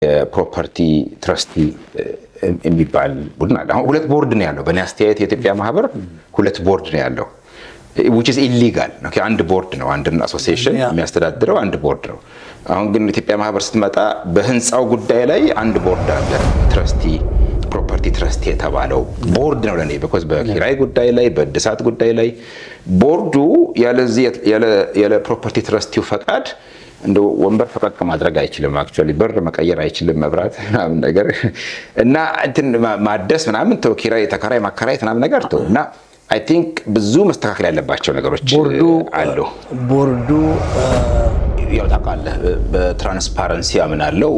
የፕሮፐርቲ ትረስቲ የሚባል ቡድን አለ። አሁን ሁለት ቦርድ ነው ያለው። በእኔ አስተያየት የኢትዮጵያ ማህበር ሁለት ቦርድ ነው ያለው which is illegal ነው። አንድ ቦርድ ነው፣ አንድ አሶሲዬሽን የሚያስተዳድረው አንድ ቦርድ ነው። አሁን ግን ኢትዮጵያ ማህበር ስትመጣ በህንፃው ጉዳይ ላይ አንድ ቦርድ አለ። ትረስቲ ፕሮፐርቲ ትረስቲ የተባለው ቦርድ ነው ለኔ because በኪራይ ጉዳይ ላይ በእድሳት ጉዳይ ላይ ቦርዱ ያለ ፕሮፐርቲ ትረስቲው ፈቃድ እንደ ወንበር ፈቀቅ ማድረግ አይችልም። አክቹአሊ በር መቀየር አይችልም፣ መብራት ምናምን ነገር እና እንትን ማደስ ምናምን ተው፣ ኪራይ ተከራይ ማከራየት ምናምን ነገር ተው እና አይ ቲንክ ብዙ መስተካከል ያለባቸው ነገሮች አሉ። ቦርዱ ያው ታውቃለህ በትራንስፓረንሲ አምናለው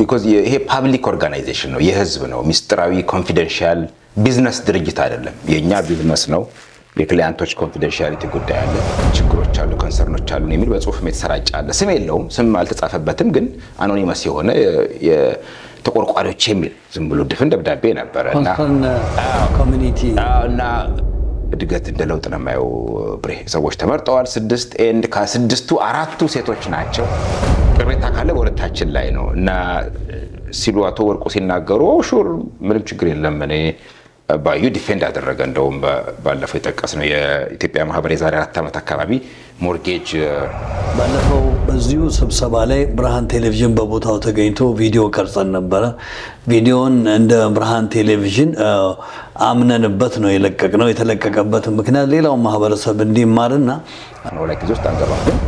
because ይሄ ፓብሊክ ኦርጋናይዜሽን ነው፣ የህዝብ ነው፣ ሚስጥራዊ ኮንፊደንሻል ቢዝነስ ድርጅት አይደለም። የኛ ቢዝነስ ነው። የክሊያንቶች ኮንፊደንሻሊቲ ጉዳይ አለ፣ ችግሮች አሉ፣ ኮንሰርኖች አሉ የሚል በጽሁፍም የተሰራጨ አለ። ስም የለውም፣ ስም አልተጻፈበትም፣ ግን አኖኒመስ የሆነ ተቆርቋሪዎች የሚል ዝም ብሎ ድፍን ደብዳቤ ነበረና ኮሚኒቲ እና እድገት እንደ ለውጥ ነው የማየው። ብሬ ሰዎች ተመርጠዋል 6 ኤንድ ከ6ቱ 4ቱ ሴቶች ናቸው። ቅሬታ ካለ በሁለታችን ላይ ነው እና ሲሉ አቶ ወርቁ ሲናገሩ ሹር ምንም ችግር የለም እኔ ባዩ ዲፌንድ አደረገ። እንደውም ባለፈው የጠቀስነው የኢትዮጵያ ማህበር የዛሬ 4 ዓመት አካባቢ ሞርጌጅ ባለፈው በዚሁ ስብሰባ ላይ ብርሃን ቴሌቪዥን በቦታው ተገኝቶ ቪዲዮ ቀርጸን ነበረ። ቪዲዮን እንደ ብርሃን ቴሌቪዥን አምነንበት ነው የለቀቅነው። የተለቀቀበት ምክንያት ሌላው ማህበረሰብ እንዲማርና ነው ላይ ጊዜ ውስጥ አንገባም፣ ግን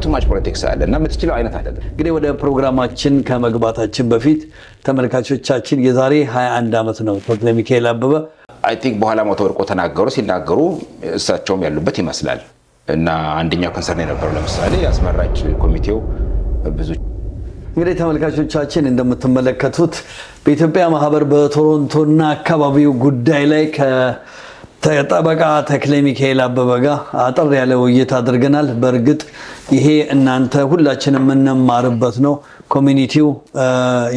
ቱ ማች ፖለቲክስ አለ እና የምትችለው አይነት አይደለም። እንግዲህ ወደ ፕሮግራማችን ከመግባታችን በፊት ተመልካቾቻችን የዛሬ 21 ዓመት ነው ተክለ ሚካኤል አበበ አይ ቲንክ በኋላ ሞቶ ወርቆ ሲናገሩ እሳቸውም ያሉበት ይመስላል እና አንደኛው ኮንሰርን የነበረው ለምሳሌ አስመራጭ ኮሚቴው ብዙ እንግዲህ ተመልካቾቻችን እንደምትመለከቱት በኢትዮጵያ ማህበር በቶሮንቶና አካባቢው ጉዳይ ላይ ከጠበቃ ተክለ ሚካኤል አበበ ጋር አጠር ያለ ውይይት አድርገናል። በእርግጥ ይሄ እናንተ ሁላችንም የምንማርበት ነው። ኮሚኒቲው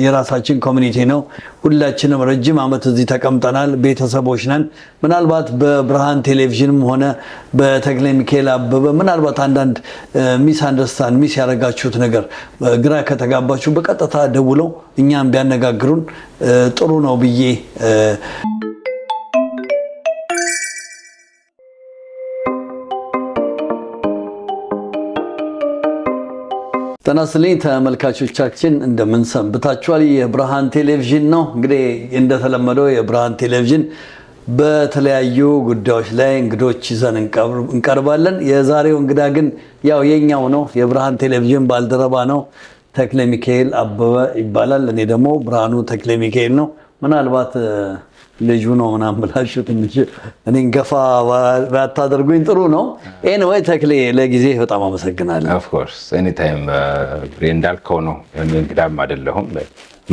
የራሳችን ኮሚኒቲ ነው። ሁላችንም ረጅም ዓመት እዚህ ተቀምጠናል፣ ቤተሰቦች ነን። ምናልባት በብርሃን ቴሌቪዥንም ሆነ በተክለ ሚካኤል አበበ ምናልባት አንዳንድ ሚስ ያደረጋችሁት ነገር ግራ ከተጋባችሁ በቀጥታ ደውለው እኛም ቢያነጋግሩን ጥሩ ነው ብዬ ተናስልኝ ተመልካቾቻችን እንደምን ሰንብታችኋል? የብርሃን ቴሌቪዥን ነው። እንግዲህ እንደተለመደው የብርሃን ቴሌቪዥን በተለያዩ ጉዳዮች ላይ እንግዶች ይዘን እንቀርባለን። የዛሬው እንግዳ ግን ያው የኛው ነው፣ የብርሃን ቴሌቪዥን ባልደረባ ነው። ተክለ ሚካኤል አበበ ይባላል። እኔ ደግሞ ብርሃኑ ተክለ ሚካኤል ነው። ምናልባት ልጁ ነው ምናምን ብላችሁ ትንሽ እኔን ገፋ ባታደርጉኝ ጥሩ ነው። ኤኒዌይ ተክሌ ለጊዜ በጣም አመሰግናለሁ። ኦፍ ኮርስ ኤኒ ታይም ብሬ እንዳልከው ነው። እኔ እንግዳም አይደለሁም፣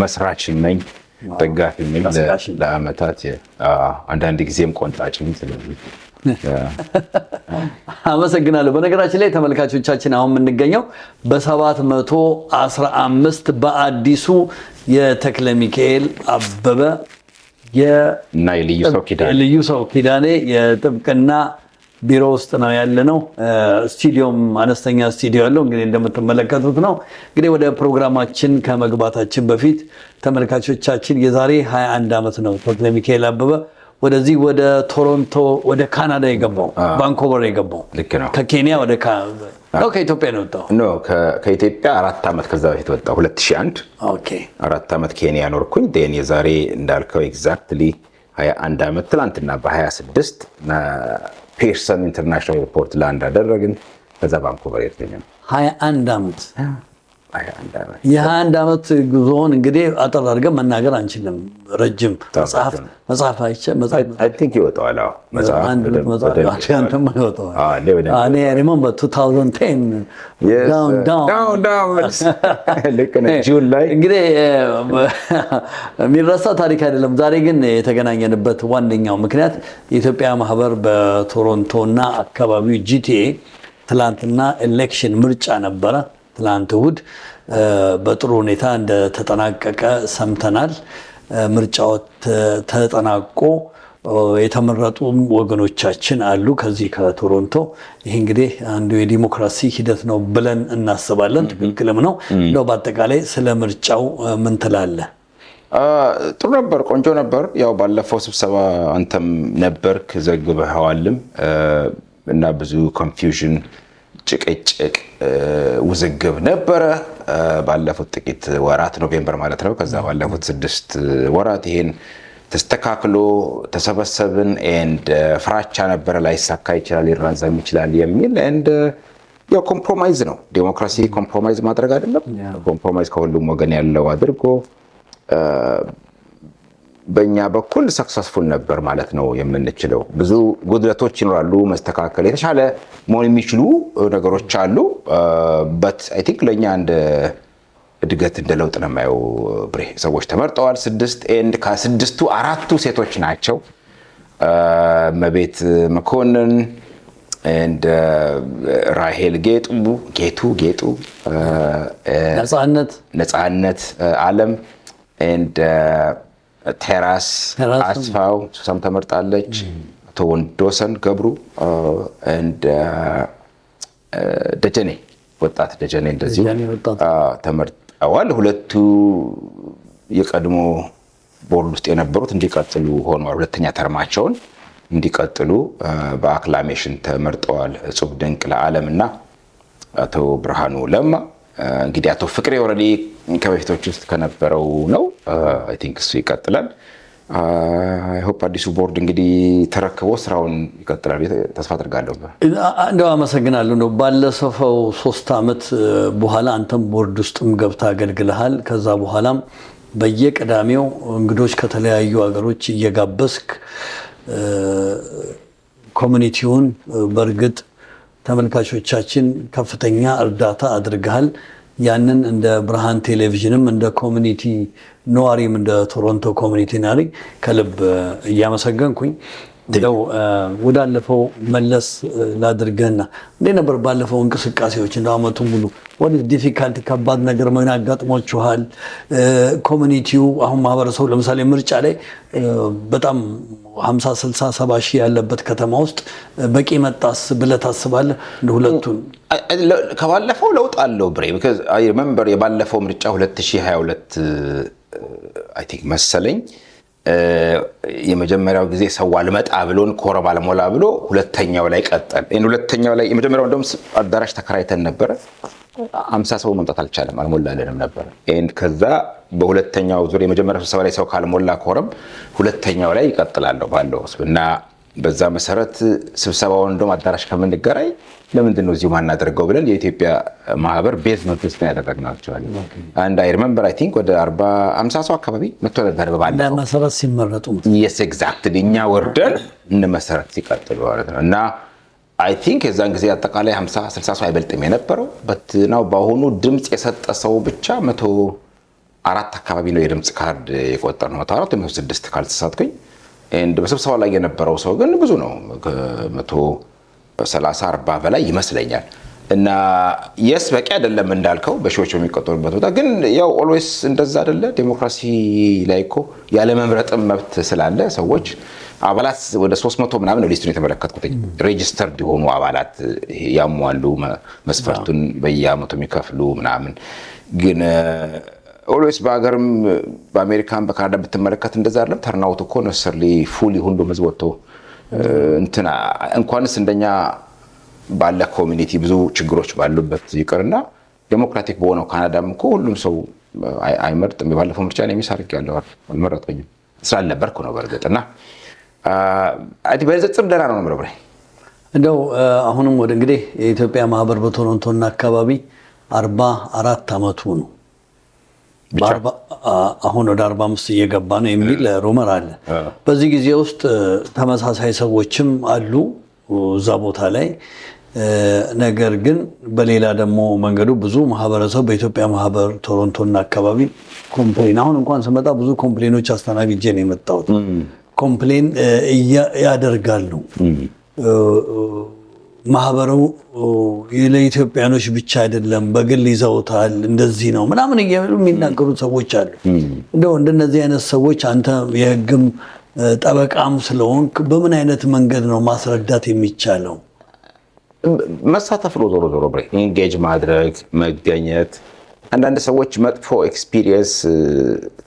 መስራችም ነኝ፣ ደጋፊም ነኝ ለአመታት አንዳንድ ጊዜም ቆንጣጭም ስለዚህ አመሰግናለሁ። በነገራችን ላይ ተመልካቾቻችን አሁን የምንገኘው በ715 በአዲሱ የተክለ ሚካኤል አበበ እና የልዩ ሰው ኪዳኔ የጥብቅና ቢሮ ውስጥ ነው ያለነው። ስቱዲዮም አነስተኛ ስቱዲዮ ያለው እንግዲህ እንደምትመለከቱት ነው። እንግዲህ ወደ ፕሮግራማችን ከመግባታችን በፊት ተመልካቾቻችን የዛሬ 21 ዓመት ነው ተክለ ሚካኤል አበበ ወደዚህ ወደ ቶሮንቶ ወደ ካናዳ የገባው፣ ቫንኮቨር የገባው። ልክ ነው። ከኬንያ ወደ ከኢትዮጵያ ነው የወጣው? ኖ ከኢትዮጵያ 4 ዓመት ከዛ በፊት ወጣው 2001። ኦኬ 4 ዓመት ኬንያ ኖርኩኝ። ዴን የዛሬ እንዳልከው ኤግዛክትሊ 21 ዓመት ትላንትና በ26 ፒርሰን ኢንተርናሽናል ኤርፖርት ላንድ አደረግን። ከዛ ቫንኮቨር ኤርተኛ 21 ዓመት የ21 ዓመት ጉዞውን እንግዲህ አጠር አድርገን መናገር አንችልም። ረጅም መጽሐፍ አይቼ አይ ቲንክ ይወጣዋል። አዎ መጽሐፍ አንተም ይወጣዋል። እኔ ሪሜምበር 2010 ዳውን ልክ ነህ። ጁን ላይ እንግዲህ የሚረሳ ታሪክ አይደለም። ዛሬ ግን የተገናኘንበት ዋነኛው ምክንያት የኢትዮጵያ ማህበር በቶሮንቶና አካባቢው GTA ትላንትና ኤሌክሽን ምርጫ ነበረ። ትላንት እሑድ በጥሩ ሁኔታ እንደተጠናቀቀ ሰምተናል። ምርጫው ተጠናቆ የተመረጡ ወገኖቻችን አሉ ከዚህ ከቶሮንቶ። ይህ እንግዲህ አንዱ የዲሞክራሲ ሂደት ነው ብለን እናስባለን። ትክክልም ነው። እንደው በአጠቃላይ ስለ ምርጫው ምን ትላለህ? ጥሩ ነበር፣ ቆንጆ ነበር። ያው ባለፈው ስብሰባ አንተም ነበርክ ዘግበኸዋልም እና ብዙ ኮንፊውዥን፣ ጭቅጭቅ፣ ውዝግብ ነበረ ባለፉት ጥቂት ወራት፣ ኖቬምበር ማለት ነው። ከዛ ባለፉት 6 ወራት ይሄን ተስተካክሎ ተሰበሰብን ኤንድ ፍራቻ ነበረ፣ ላይሳካ ይችላል፣ ሊራዘም ይችላል የሚል ኤንድ ያው ኮምፕሮማይዝ ነው ዴሞክራሲ። ኮምፕሮማይዝ ማድረግ አይደለም፣ ኮምፕሮማይዝ ከሁሉም ወገን ያለው አድርጎ በእኛ በኩል ሰክሰስፉል ነበር ማለት ነው የምንችለው። ብዙ ጉድለቶች ይኖራሉ፣ መስተካከል የተሻለ መሆን የሚችሉ ነገሮች አሉ። በት አይ ቲንክ ለእኛ እንደ እድገት እንደ ለውጥ ነው የማየው። ብሬ ሰዎች ተመርጠዋል 6 ኤንድ ከ6ቱ 4ቱ ሴቶች ናቸው። እመቤት መኮንን ኤንድ ራሄል ጌጡ ነፃነት አለም ኤንድ ቴራስ አስፋው ሱሳም ተመርጣለች። አቶ ወንዶሰን ገብሩ ኤንድ ደጀኔ ወጣት ደጀኔ እንደዚሁ ተመርጠዋል። ሁለቱ የቀድሞ ቦርድ ውስጥ የነበሩት እንዲቀጥሉ ሆነዋል። ሁለተኛ ተርማቸውን እንዲቀጥሉ በአክላሜሽን ተመርጠዋል። እጹብ ድንቅ ለዓለም እና አቶ ብርሃኑ ለማ። እንግዲህ አቶ ፍቅሬ ኦልሬዲ ከበፊቶች ውስጥ ከነበረው ነው። አይ ቲንክ እሱ ይቀጥላል። አይ ሆፕ አዲሱ ቦርድ እንግዲህ ተረክቦ ስራውን ይቀጥላል ተስፋ አድርጋለሁ። እንደው አመሰግናለሁ። እንደው ባለፈው 3 ዓመት በኋላ አንተም ቦርድ ውስጥም ገብታ አገልግልሃል። ከዛ በኋላም በየቅዳሜው እንግዶች ከተለያዩ ሀገሮች እየጋበዝክ ኮሚኒቲውን በእርግጥ ተመልካቾቻችን ከፍተኛ እርዳታ አድርገሃል። ያንን እንደ ብርሃን ቴሌቪዥንም እንደ ኮሚኒቲ ነዋሪም እንደ ቶሮንቶ ኮሚኒቲ ነዋሪ ከልብ እያመሰገንኩኝ እንደው ወዳለፈው መለስ ላድርገና እንዴት ነበር ባለፈው እንቅስቃሴዎች? እንደው አመቱን ሙሉ ወደ ዲፊካልቲ ከባድ ነገር ምን አጋጥሞችኋል? ኮሚኒቲው አሁን ማህበረሰቡ ለምሳሌ ምርጫ ላይ በጣም 50 60 70 ሺህ ያለበት ከተማ ውስጥ በቂ መጣስ ብለህ ታስባለህ? እንደ ሁለቱን ከባለፈው ለውጥ አለው ብሬ because I remember የባለፈው ምርጫ 2022 I think መሰለኝ የመጀመሪያው ጊዜ ሰው አልመጣ ብሎን ኮረም አልሞላ ብሎ ሁለተኛው ላይ ቀጠል። ሁለተኛው ላይ የመጀመሪያው እንደውም አዳራሽ ተከራይተን ነበር። 50 ሰው መምጣት አልቻለም፣ አልሞላለንም ነበር። ከዛ በሁለተኛው ዙር የመጀመሪያው ስብሰባ ላይ ሰው ካልሞላ ኮረም ሁለተኛው ላይ ይቀጥላል ባለው እና በዛ መሰረት ስብሰባውን እንደውም አዳራሽ ከምንገራይ ለምንድን ነው እዚሁ ማናደርገው ብለን የኢትዮጵያ ማህበር ቤዝመንት ውስጥ ያደረግናቸው አንድ አይ ሪሜምበር አይ ቲንክ ወደ 40 50 ሰው አካባቢ መጥቶ ነበር በባለፈው መሰረት ሲመረጡ yes exactly እኛ ወርደን እነ መሰረት ሲቀጥሉ ማለት ነው። እና አይ ቲንክ የዛን ጊዜ አጠቃላይ 50 60 ሰው አይበልጥም የነበረው በት ነው። በአሁኑ ድምጽ የሰጠ ሰው ብቻ 104 አካባቢ ነው የድምጽ ካርድ የቆጠረው 104 ወይ 106 ካልተሳሳትኩኝ። በስብሰባው ላይ የነበረው ሰው ግን ብዙ ነው ከ130 40 በላይ ይመስለኛል። እና የስ በቂ አይደለም እንዳልከው በሺዎች የሚቆጠሩበት ቦታ ግን ያው ኦልዌይስ እንደዛ አይደለ። ዲሞክራሲ ላይ እኮ ያለ መምረጥም መብት ስላለ ሰዎች አባላት ወደ 300 ምናምን ነው ሊስቱን የተመለከትኩት ሬጂስተርድ የሆኑ አባላት ያሟሉ መስፈርቱን በየአመቱ የሚከፍሉ ምናምን ግን ኦልዌይስ በአገርም በአሜሪካን በካናዳ ብትመለከት እንደዛ አይደለም። ተርናውት እኮ ነሰርሊ ፉሊ ሁሉ ህዝብ ወጥቶ እንትና እንኳንስ እንደኛ ባለ ኮሚኒቲ ብዙ ችግሮች ባሉበት ይቅርና ዴሞክራቲክ በሆነው ካናዳም እኮ ሁሉም ሰው አይመርጥም። ባለፈው ምርጫ ላይ የሚሳርክ ያለው አልመረጥኩኝም ስላልነበርኩ ነው በርግጥና አዲ በዘጽም ደህና ነው ነው ብሬ እንደው አሁንም ወደ እንግዲህ የኢትዮጵያ ማህበር በቶሮንቶና አካባቢ 44 አመቱ ነው። አሁን ወደ 45 እየገባ ነው የሚል ሩመር አለ። በዚህ ጊዜ ውስጥ ተመሳሳይ ሰዎችም አሉ እዛ ቦታ ላይ። ነገር ግን በሌላ ደግሞ መንገዱ ብዙ ማህበረሰብ በኢትዮጵያ ማህበር ቶሮንቶና አካባቢ ኮምፕሌን አሁን እንኳን ስመጣ ብዙ ኮምፕሌኖች አስተናግጄ ነው የመጣሁት። ኮምፕሌን ያደርጋሉ። ማህበሩ ለኢትዮጵያኖች ብቻ አይደለም በግል ይዘውታል እንደዚህ ነው ምናምን የሚናገሩ ሰዎች አሉ። እንደው እንደነዚህ አይነት ሰዎች አንተ የህግም ጠበቃም ስለሆንክ በምን አይነት መንገድ ነው ማስረዳት የሚቻለው? መሳተፍ ነው ዞሮ ዞሮ ኢንጌጅ ማድረግ መገኘት። አንዳንድ ሰዎች መጥፎ ኤክስፒሪየንስ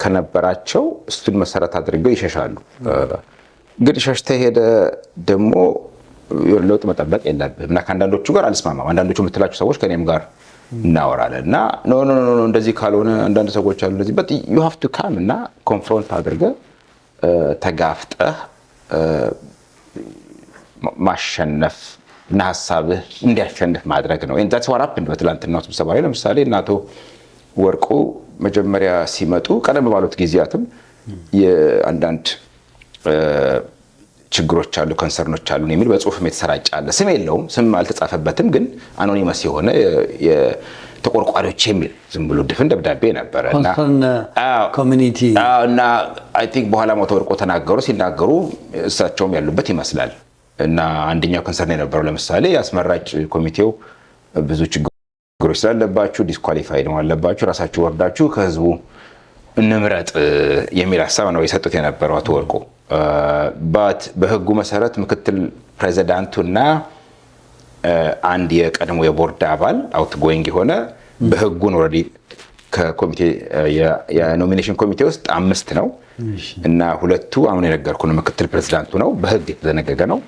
ከነበራቸው እሱን መሰረት አድርገው ይሸሻሉ። ግን ሸሽተህ ሄደ ደግሞ ለውጥ መጠበቅ የለብህም እና ከአንዳንዶቹ ጋር አልስማማም። አንዳንዶቹ የምትላቸው ሰዎች ከኔም ጋር እናወራለን እና ኖ እንደዚህ ካልሆነ አንዳንድ ሰዎች አሉ እንደዚህ በት ዩ ሃቭ ቱ ካም እና ኮንፍሮንት አድርገህ ተጋፍጠህ ማሸነፍ እና ሀሳብህ እንዲያሸንፍ ማድረግ ነው። that's what happened በትላንትናው ስብሰባ ላይ ለምሳሌ አቶ ወርቁ መጀመሪያ ሲመጡ ቀደም ባሉት ጊዜያትም የአንዳንድ ችግሮች አሉ ኮንሰርኖች አሉ የሚል በጽሁፍም የተሰራጨ አለ። ስም የለውም፣ ስም አልተጻፈበትም፣ ግን አኖኒመስ የሆነ ተቆርቋሪዎች የሚል ዝም ብሎ ድፍን ደብዳቤ ነበረ እና ኮሚኒቲ እና አይ ቲንክ በኋላ አቶ ወርቁ ሲናገሩ እሳቸውም ያሉበት ይመስላል። እና አንደኛው ኮንሰርን የነበረው ለምሳሌ የአስመራጭ ኮሚቴው ብዙ ችግሮች ስላለባችሁ ዲስኳሊፋይድ ነው አለባችሁ፣ ራሳችሁ ወርዳችሁ ከህዝቡ እንምረጥ የሚል ሀሳብ ነው የሰጡት የነበረው አቶ ወርቁ። በህጉ መሰረት ምክትል ፕሬዚዳንቱና አንድ የቀድሞ የቦርድ አባል አውት ጎይንግ የሆነ በህጉን ኦልሬዲ ከኮሚቴ የኖሚኔሽን ኮሚቴ ውስጥ 5 ነው እና 2ቱ አሁን የነገርኩህ ነው ምክትል ፕሬዚዳንቱ ነው፣ በህግ የተደነገገ ነው።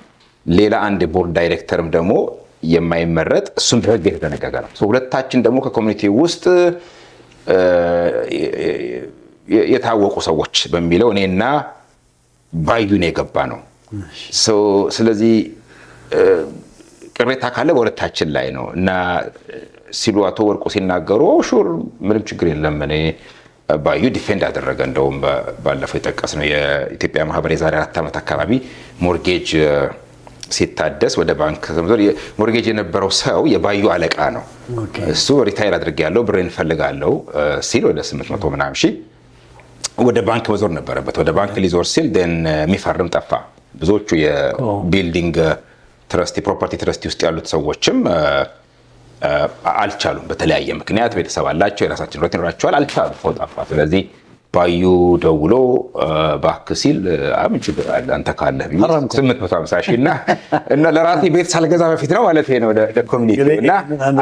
ሌላ አንድ የቦርድ ዳይሬክተርም ደግሞ የማይመረጥ እሱም በህግ የተደነገገ ነው። ሁለታችን ደግሞ ከኮሚኒቲ ውስጥ የታወቁ ሰዎች በሚለው እኔና ባዩን የገባ ነው። ስለዚህ ቅሬታ ካለ በሁለታችን ላይ ነው እና ሲሉ አቶ ወርቁ ሲናገሩ ሹር ምንም ችግር የለም እኔ ባዩ ዲፌንድ አደረገ። እንደውም ባለፈው የጠቀስነው የኢትዮጵያ ማህበር የዛሬ 4 ዓመት አካባቢ ሞርጌጅ ሲታደስ ወደ ባንክ ሞርጌጅ የነበረው ሰው የባዩ አለቃ ነው። እሱ ሪታይር አድርጌያለሁ ብሬን እፈልጋለሁ ሲል ወደ 800 ምናምን ሺህ ወደ ባንክ መዞር ነበረበት። ወደ ባንክ ሊዞር ሲል የሚፈርም ጠፋ። ብዙዎቹ የቢልዲንግ ትረስቲ ፕሮፐርቲ ትረስቲ ውስጥ ያሉት ሰዎችም አልቻሉም። በተለያየ ምክንያት ቤተሰብ አላቸው፣ የራሳችን ሮት ይኖራቸዋል፣ አልቻሉም፣ ሰው ጠፋ። ስለዚህ ባዩ ደውሎ እባክህ ሲል ምን ችግር አለ አንተ ካለህ 850 ሺህ እና ለራሴ ቤት ሳልገዛ በፊት ነው ማለት ነው ለኮሚኒቲ እና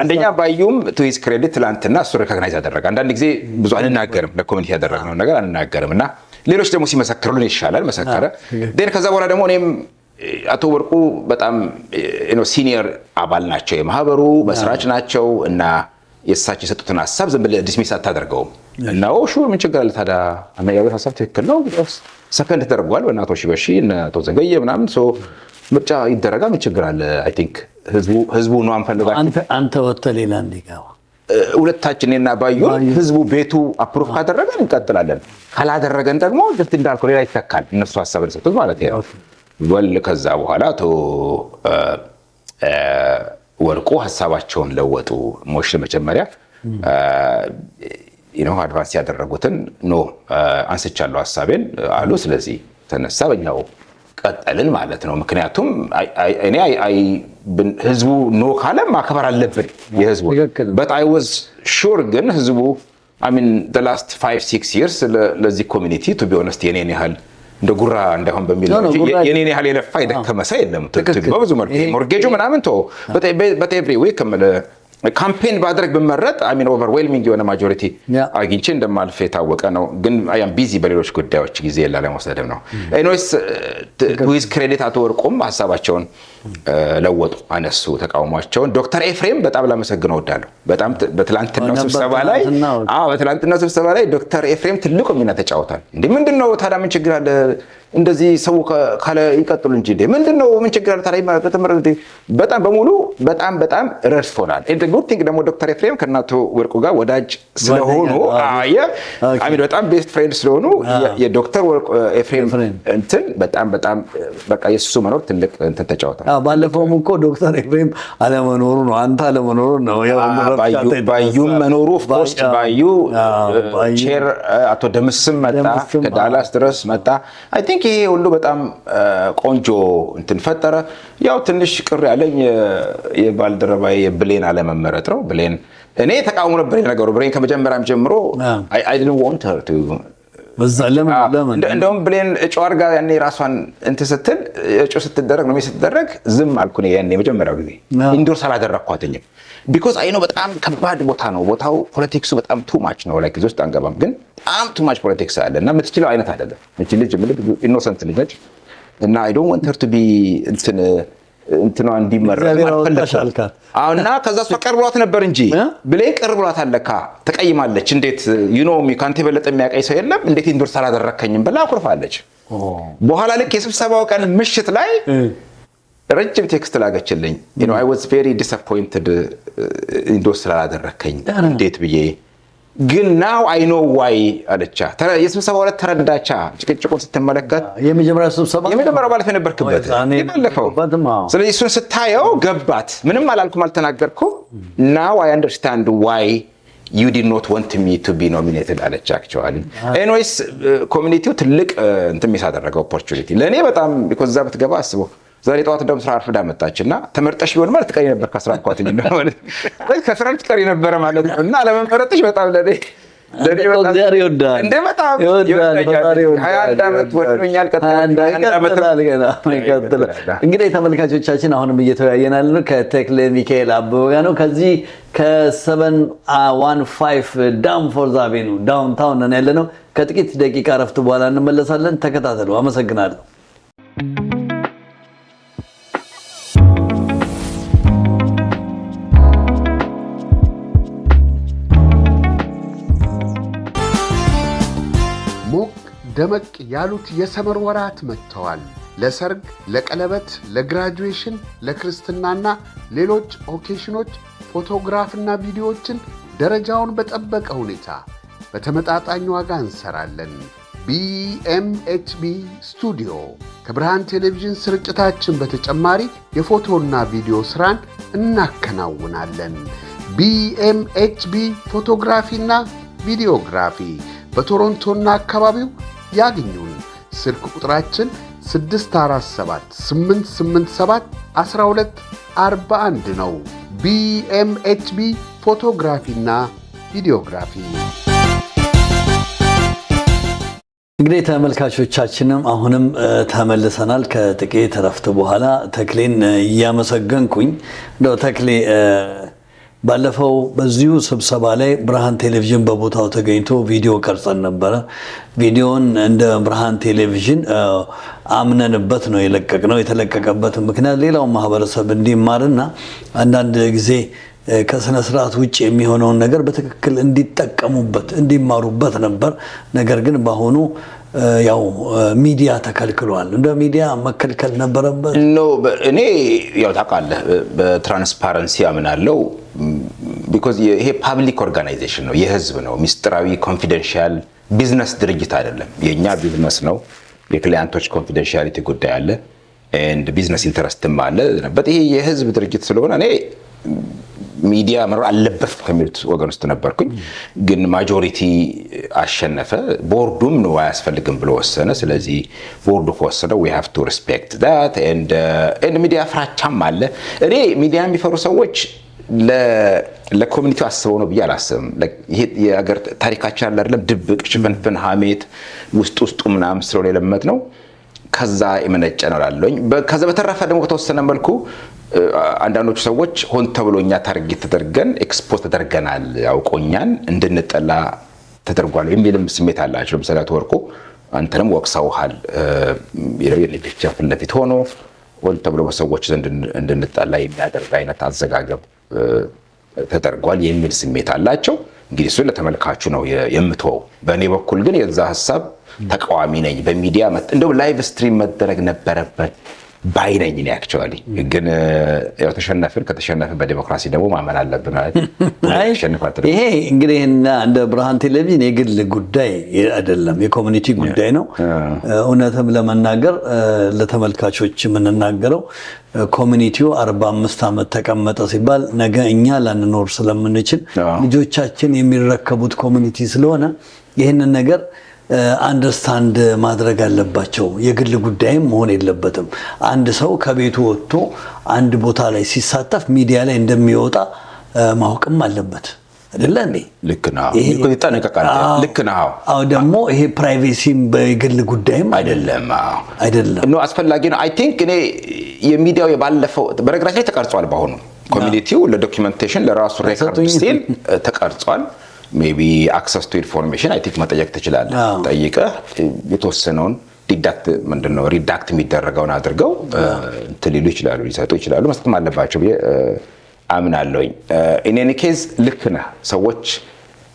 አንደኛ ባዩም ቱ ሂዝ ክሬዲት ትላንትና እሱ ሪኮግናይዝ አደረገ። አንዳንድ ጊዜ ብዙ አንናገርም፣ ለኮሚኒቲ ያደረግነው ነገር አንናገርም እና ሌሎች ደግሞ ሲመሰክሩልን ይሻላል መሰከረ። ከዛ በኋላ ደግሞ እኔም አቶ ወርቁ በጣም ሲኒየር አባል ናቸው፣ የማህበሩ መስራች ናቸው እና የእሳቸው የሰጡትን ሀሳብ ዝም ብለህ ዲስሚስ አታደርገውም እና ሹር ምን ችግር አለ ታዲያ አመያዊ ሀሳብ ትክክል ነው ሰከንድ ተደርጓል በእናቶ ሺበሺ እና አቶ ዘገየ ምናምን ምርጫ ይደረጋ ምን ችግር አለ። አይ ቲንክ ህዝቡ ነው አንፈልጋችሁ አንተ ወጥተህ ሌላ እንዲገባ ሁለታችን እና ባዩ ህዝቡ ቤቱ አፕሩቭ ካደረገን እንቀጥላለን፣ ካላደረገን ደግሞ ጀስት እንዳልከው ሌላ ይተካል። እነሱ ሀሳብ ለሰጡት ማለት ነው። ከዛ በኋላ አቶ ወርቁ ሀሳባቸውን ለወጡ። ሞሽን መጀመሪያ አድቫንስ ያደረጉትን አንስቻለሁ ሀሳቤን አሉ። ስለዚህ ተነሳ በኛው ቀጠልን ማለት ነው። ምክንያቱም እኔ ህዝቡ ኖ ካለ ማክበር አለብን የህዝቡ but I was sure ግን ህዝቡ the last 5-6 years ለዚህ ኮሚኒቲ to be honest የኔን ያህል እንደ ጉራ እንዳይሆን በሚል የኔን ያህል የለፋ የደከመ ሰው የለም። በብዙ መልኩ ሞርጌጁ ምናምን በኤቭሪ ዊክ ካምፔን ባድረግ ብመረጥ ኦቨርዌልሚንግ የሆነ ማጆሪቲ አግኝቼ እንደማልፍ የታወቀ ነው። ግን አም ቢዚ በሌሎች ጉዳዮች ጊዜ ላለመውሰድም ነው። ኤኒዌይስ ዊዝ ክሬዲት አቶ ወርቁም ሀሳባቸውን ለወጡ፣ አነሱ ተቃውሟቸውን። ዶክተር ኤፍሬም በጣም ላመሰግነው እወዳለሁ። በጣም በትላንትናው ስብሰባ ላይ ዶክተር ኤፍሬም ትልቁ ሚና ተጫውቷል። እንዴ ምንድነው ታዲያ ምን ችግር አለ እንደዚህ ሰው ካለ ይቀጥሉ እንጂ እንዴ ምንድነው ምን ችግር አለ ታዲያ ተተመረደ በጣም በሙሉ በጣም ረድፎናል። እንደ ጉድ ቲንግ ደግሞ ዶክተር ኤፍሬም ከናቶ ወርቁ ጋር ወዳጅ ስለሆኑ በጣም ቤስት ፍሬንድ ስለሆኑ የዶክተር ወርቁ ኤፍሬም እንትን በጣም በቃ የሱ መኖር ትልቅ እንትን ተጫውቷል። ባለፈውም እኮ ዶክተር ኤፍሬም አለመኖሩ ነው አንተ አለመኖሩ ነው ባዩም መኖሩ ኦፍኮርስ ባዩ ቼር አቶ ደምስም መጣ ከዳላስ ድረስ መጣ። አይ ቲንክ ይሄ ሁሉ በጣም ቆንጆ እንትን ፈጠረ። ያው ትንሽ ቅር ያለኝ የባልደረባዬ ብሌን አለመመረጥ ነው። ብሌን እኔ ተቃውሞ ነበር ነገሩ። ብሌን ከመጀመሪያም ጀምሮ I didn't want her to በዛ ለምን እንደውም ብሌን እጩ አድርጋ ያኔ ራሷን እንትን ስትል እጩ ስትደረግ ነው ስትደረግ ዝም አልኩ ነው ያኔ መጀመሪያው ጊዜ ኢንዶርስ አላደረኳትኝም። ቢኮዝ አይ ነው በጣም ከባድ ቦታ ነው ቦታው። ፖለቲክሱ በጣም ቱ ማች ነው። ላይክ እዚህ ውስጥ አንገባም፣ ግን በጣም ቱ ማች ፖለቲክስ አለ እና የምትችለው አይነት አይደለም። እቺ ልጅ ኢኖሰንት ልጅ ነች እና አይ ዶንት ዋንት ሄር ቱ ቢ እንትኗ እንዲመረጥ እና ከዛ እሷ ቀር ብሏት ነበር እንጂ ብሌን ቀር ብሏት አለካ ተቀይማለች። እንዴት ከአንተ የበለጠ የሚያውቀኝ ሰው የለም እንዴት ኢንዶርስ አላደረከኝም ብላ አኩርፋለች። በኋላ ልክ የስብሰባው ቀን ምሽት ላይ ረጅም ቴክስት ላገችልኝ። I was very disappointed ኢንዶርስ ስላላደረከኝ እንዴት ብዬ ግን now I know why አለቻ። የስብሰባው ዕለት ተረዳቻ። ጭቅጭቁን ስትመለከት የመጀመሪያው ባለፈ ነበርክበት የባለፈው። ስለዚህ እሱን ስታየው ገባት። ምንም አላልኩም፣ አልተናገርኩም። now I understand why you did not want me to be nominated አለቻ። actually anyways ኮሚኒቲው ትልቅ እንትን የሚያደርገው ኦፖርቹኒቲ ለኔ በጣም because እዛ ብትገባ አስበው ዛሬ ጠዋት እንደውም ስራ አርፍዳ መጣችና ተመርጠሽ ቢሆን ማለት ትቀሪ ነበር ከስራ አቋትኝ ነው ማለት ከስራ ትቀሪ ነበር ማለት ነው። እና ለመመረጥሽ በጣም ለኔ እግዚአብሔር ይወዳል እንደ በጣም ይወዳል። 21 ዓመት ወጥቶኛል። እንግዲህ ተመልካቾቻችን አሁንም እየተወያየን ያለነው ከተክለ ሚካኤል አበበ ጋር ነው። ከዚህ ከ715 ዳንፎርዝ አቬኒው ዳውንታውን ነን ያለነው። ከጥቂት ደቂቃ ረፍት በኋላ እንመለሳለን። ተከታተሉ። አመሰግናለሁ። ደመቅ ያሉት የሰመር ወራት መጥተዋል። ለሰርግ፣ ለቀለበት፣ ለግራጁዌሽን፣ ለክርስትናና ሌሎች ኦኬሽኖች ፎቶግራፍና ቪዲዮዎችን ደረጃውን በጠበቀ ሁኔታ በተመጣጣኝ ዋጋ እንሰራለን። BMHB ስቱዲዮ ከብርሃን ቴሌቪዥን ስርጭታችን በተጨማሪ የፎቶና ቪዲዮ ስራን እናከናውናለን። BMHB ፎቶግራፊና ቪዲዮግራፊ በቶሮንቶና አካባቢው ያግኙን። ስልክ ቁጥራችን 647-887-1241 ነው። BMHB ፎቶግራፊና ቪዲዮግራፊ። እንግዲህ ተመልካቾቻችንም አሁንም ተመልሰናል። ከጥቂት ረፍት በኋላ ተክሌን እያመሰገንኩኝ እንደው ተክሌ ባለፈው በዚሁ ስብሰባ ላይ ብርሃን ቴሌቪዥን በቦታው ተገኝቶ ቪዲዮ ቀርጸን ነበረ። ቪዲዮን እንደ ብርሃን ቴሌቪዥን አምነንበት ነው የለቀቅነው። የተለቀቀበት ምክንያት ሌላው ማህበረሰብ እንዲማርና አንዳንድ ጊዜ ከስነ ስርዓት ውጭ የሚሆነውን ነገር በትክክል እንዲጠቀሙበት እንዲማሩበት ነበር። ነገር ግን በአሁኑ ያው ሚዲያ ተከልክሏል። እንደ ሚዲያ መከልከል ነበረበት ነው። እኔ ያው ታውቃለህ በትራንስፓረንሲ አምናለሁ። ቢኮዝ ይሄ ፓብሊክ ኦርጋናይዜሽን ነው፣ የህዝብ ነው። ሚስጥራዊ ኮንፊደንሻል ቢዝነስ ድርጅት አይደለም። የኛ ቢዝነስ ነው። የክሊያንቶች ኮንፊደንሻሊቲ ጉዳይ አለ ኤንድ ቢዝነስ ኢንተረስትም አለ። ይሄ የህዝብ ድርጅት ስለሆነ እኔ ሚዲያ መኖር አለበት ከሚሉት ወገን ውስጥ ነበርኩኝ። ግን ማጆሪቲ አሸነፈ። ቦርዱም ነው አያስፈልግም ብሎ ወሰነ። ስለዚህ ቦርዱ ከወሰነው we have to respect that and ሚዲያ ፍራቻም አለ። እኔ ሚዲያ የሚፈሩ ሰዎች ለኮሚኒቲው አስበው ነው ብዬ አላስብም። ይሄ የሀገር ታሪካችን አለ አይደለም፣ ድብቅ ሽፍንፍን ሀሜት ውስጡ ምናምን ስለሆነ የለመድነው ከዛ የመነጨ ነው እላለሁኝ። ከዛ በተረፈ ደግሞ ከተወሰነ መልኩ አንዳንዶቹ ሰዎች ሆን ተብሎ እኛ ታርጌት ተደርገን ኤክስፖዝ ተደርገናል፣ አውቆኛን እንድንጠላ ተደርጓል የሚልም ስሜት አላቸው። ለምሳሌ አቶ ወርቁ አንተንም ወቅሰውሃል። የሌክቻ ፊት ለፊት ሆኖ ሆን ተብሎ በሰዎች ዘንድ እንድንጠላ የሚያደርግ አይነት አዘጋገብ ተደርጓል የሚል ስሜት አላቸው። እንግዲህ እሱን ለተመልካቹ ነው የምትወው። በእኔ በኩል ግን የዛ ሀሳብ ተቃዋሚ ነኝ። በሚዲያ እንደው ላይቭ ስትሪም መደረግ ነበረበት ባይ ነኝ እኔ አክቹዋሊ። ግን ያው ከተሸነፍን በዲሞክራሲ ደግሞ ማመን አለብን ማለት ነው። ይሄ እንግዲህ እንደ ብርሃን ቴሌቪዥን የግል ጉዳይ አይደለም፣ የኮሚኒቲ ጉዳይ ነው። እውነትም ለመናገር ለተመልካቾች የምንናገረው ኮሚኒቲው 45 ዓመት ተቀመጠ ሲባል ነገ እኛ ላንኖር ስለምንችል ልጆቻችን የሚረከቡት ኮሚኒቲ ስለሆነ ይህንን ነገር አንደርስታንድ ማድረግ አለባቸው። የግል ጉዳይም መሆን የለበትም። አንድ ሰው ከቤቱ ወጥቶ አንድ ቦታ ላይ ሲሳተፍ ሚዲያ ላይ እንደሚወጣ ማወቅም አለበት። አይደለ እንዴ? ልክ ነው። ይሄ ይጠነቀቃል። ልክ ነው። አዎ ደግሞ ይሄ ፕራይቬሲም በግል ጉዳይም አይደለም አይደለም አስፈላጊ ነው። አይ ቲንክ እኔ የሚዲያው የባለፈው በነገራችን ላይ ተቀርጿል። በአሁኑ ኮሚኒቲው ለዶኪመንቴሽን ለራሱ ሬኮርድ ሲል ተቀርጿል። ሜቢ አክሰስ ቱ ኢንፎርሜሽን አይ ቲንክ መጠየቅ ትችላለህ። ጠይቀህ የተወሰነውን ሪዳክት የሚደረገውን አድርገው ሊሉ ይችላሉ፣ ሊሰጡ ይችላሉ። መስጠትም አለባቸው ብዬ አምናለሁኝ። ኢን ኤኒ ኬዝ ልክ ነህ። ሰዎች